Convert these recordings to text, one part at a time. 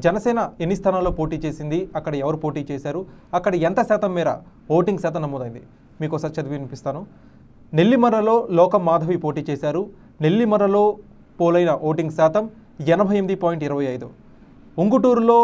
జనసేన ఎన్ని స్థానాల్లో పోటీ చేసింది, అక్కడ ఎవరు పోటీ చేశారు, అక్కడ ఎంత శాతం మేర ఓటింగ్ శాతం నమోదైంది మీకు ఒకసారి చదివి వినిపిస్తాను. నెల్లిమర్రలో లోకం మాధవి పోటీ చేశారు. నెల్లిమర్రలో పోలైన ఓటింగ్ శాతం 88.25. ఉంగుటూరులో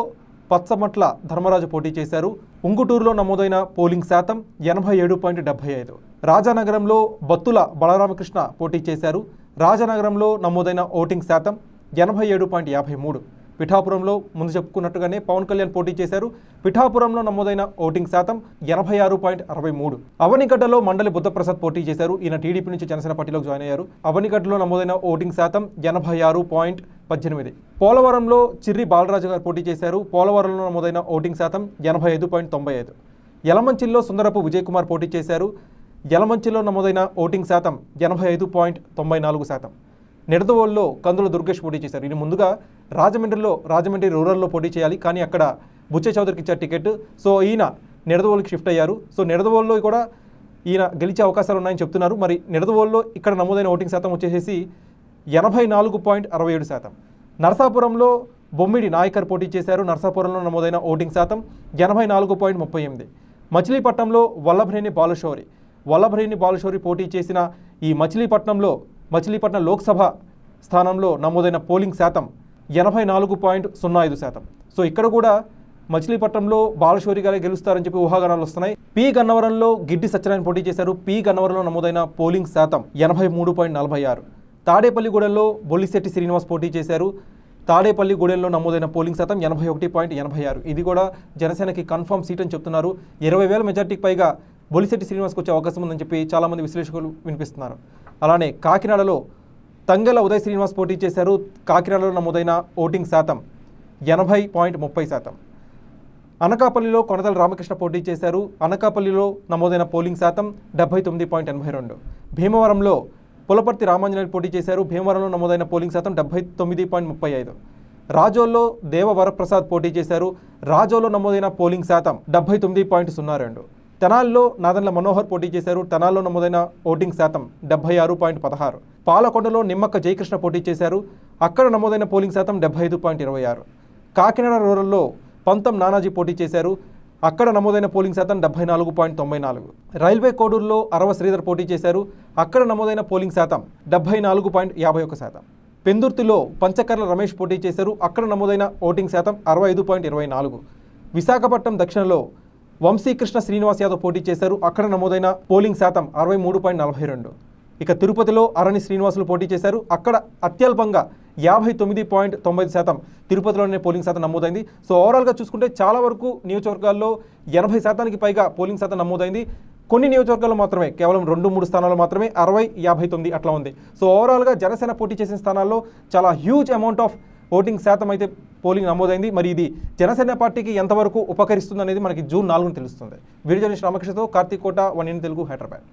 పచ్చమట్ల ధర్మరాజు పోటీ చేశారు. ఉంగుటూరులో నమోదైన పోలింగ్ శాతం 87.75. రాజానగరంలో బత్తుల బలరామకృష్ణ పోటీ చేశారు. రాజానగరంలో నమోదైన ఓటింగ్ శాతం 87.53. పిఠాపురంలో ముందు చెప్పుకున్నట్టుగానే పవన్ కళ్యాణ్ పోటీ చేశారు. పిఠాపురంలో నమోదైన ఓటింగ్ శాతం 86.63. అవనిగడ్డలో మండలి బుద్ధప్రసాద్ పోటీ చేశారు. ఈయన టీడీపీ నుంచి జనసేన పార్టీలోకి జాయిన్ అయ్యారు. అవనిగడ్డలో నమోదైన ఓటింగ్ శాతం 86.18. పోలవరంలో చిర్రి బాలరాజు గారు పోటీ చేశారు. పోలవరంలో నమోదైన ఓటింగ్ శాతం 85.95. యలమంచిల్లో సుందరపు విజయ్ కుమార్ పోటీ చేశారు. యలమంచిలో నమోదైన ఓటింగ్ శాతం 85.94%. నిడదవోలులో కందుల దుర్గేష్ పోటీ చేశారు. ఈయన ముందుగా రాజమండ్రి రూరల్లో పోటీ చేయాలి, కానీ అక్కడ బుచ్చే చౌదరికి ఇచ్చారు టికెట్. సో ఈయన నిడదవోలుకి షిఫ్ట్ అయ్యారు. సో నిడదవోలులో కూడా ఈయన గెలిచే అవకాశాలు ఉన్నాయని చెప్తున్నారు. మరి నిడదవోలులో ఇక్కడ నమోదైన ఓటింగ్ శాతం వచ్చేసి 84.67%. నరసాపురంలో బొమ్మిడి నాయకర్ పోటీ చేశారు. నరసాపురంలో నమోదైన ఓటింగ్ శాతం 84.38. మచిలీపట్నంలో వల్లభనేని బాలశౌరి పోటీ చేసిన ఈ మచిలీపట్నం లోక్సభ స్థానంలో నమోదైన పోలింగ్ శాతం 84.05%. సో ఇక్కడ కూడా మచిలీపట్నంలో బాలశౌరి గారే గెలుస్తారని చెప్పి ఊహాగానాలు వస్తున్నాయి. పి గన్నవరంలో గిడ్డి సత్యనారాయణ పోటీ చేశారు. పి గన్నవరంలో నమోదైన పోలింగ్ శాతం 83.46. తాడేపల్లిగూడెంలో బొల్లిశెట్టి శ్రీనివాస్ పోటీ చేశారు. తాడేపల్లిగూడెంలో నమోదైన పోలింగ్ శాతం 81.86. ఇది కూడా జనసేనకి కన్ఫర్మ్ సీట్ అని చెప్తున్నారు. 20,000 మెజార్టీకి పైగా బొల్లిశెట్టి శ్రీనివాస్కి వచ్చే అవకాశం ఉందని చెప్పి చాలామంది విశ్లేషకులు వినిపిస్తున్నారు. అలానే కాకినాడలో తంగెల ఉదయ్ శ్రీనివాస్ పోటీ చేశారు. కాకినాడలో నమోదైన ఓటింగ్ శాతం 80.30%. అనకాపల్లిలో కొనతల రామకృష్ణ పోటీ చేశారు. అనకాపల్లిలో నమోదైన పోలింగ్ శాతం 79.82. భీమవరంలో పులపర్తి రామాంజనేయులు పోటీ చేశారు. భీమవరంలో నమోదైన పోలింగ్ శాతం 79.35. రాజోల్లో దేవవరప్రసాద్ పోటీ చేశారు. రాజోల్లో నమోదైన పోలింగ్ శాతం 79.02. తెనాలిలో నాదెండ్ల మనోహర్ పోటీ చేశారు. తెనాలిలో నమోదైన ఓటింగ్ శాతం 76.16. పాలకొండలో నిమ్మక్క జయకృష్ణ పోటీ చేశారు. అక్కడ నమోదైన పోలింగ్ శాతం 75.26. కాకినాడ రూరల్లో పంతం నానాజీ పోటీ చేశారు. అక్కడ నమోదైన పోలింగ్ శాతం 74.94. రైల్వే కోడూరులో అరవ శ్రీధర్ పోటీ చేశారు. అక్కడ నమోదైన పోలింగ్ శాతం 74.51%. పెందుర్తిలో పంచకర్ల రమేష్ పోటీ చేశారు. అక్కడ నమోదైన ఓటింగ్ శాతం 65.24. విశాఖపట్నం దక్షిణలో వంశీకృష్ణ శ్రీనివాస్ యాదవ్ పోటీ చేశారు. అక్కడ నమోదైన పోలింగ్ శాతం 63.42. ఇక తిరుపతిలో అరణి శ్రీనివాసులు పోటీ చేశారు. అక్కడ అత్యల్పంగా 59.90% తిరుపతిలోనే పోలింగ్ శాతం నమోదైంది. సో ఓవరాల్గా చూసుకుంటే చాలా వరకు నియోజకవర్గాల్లో 80% పైగా పోలింగ్ శాతం నమోదైంది. కొన్ని నియోజకవర్గాల్లో మాత్రమే కేవలం 2-3 స్థానాల్లో మాత్రమే 60-59 అట్లా ఉంది. సో ఓవరాల్గా జనసేన పోటీ చేసిన స్థానాల్లో చాలా హ్యూజ్ అమౌంట్ ఆఫ్ ఓటింగ్ శాతం అయితే పోలింగ్ నమోదైంది. మరి ఇది జనసేన పార్టీకి ఎంతవరకు ఉపకరిస్తుంది అనేది మనకి జూన్ 4న తెలుస్తుంది. వీడియో జర్నలిస్ట్ రామకృష్ణతో కార్తీక్ కోట, 1 తెలుగు, హైదరాబాద్.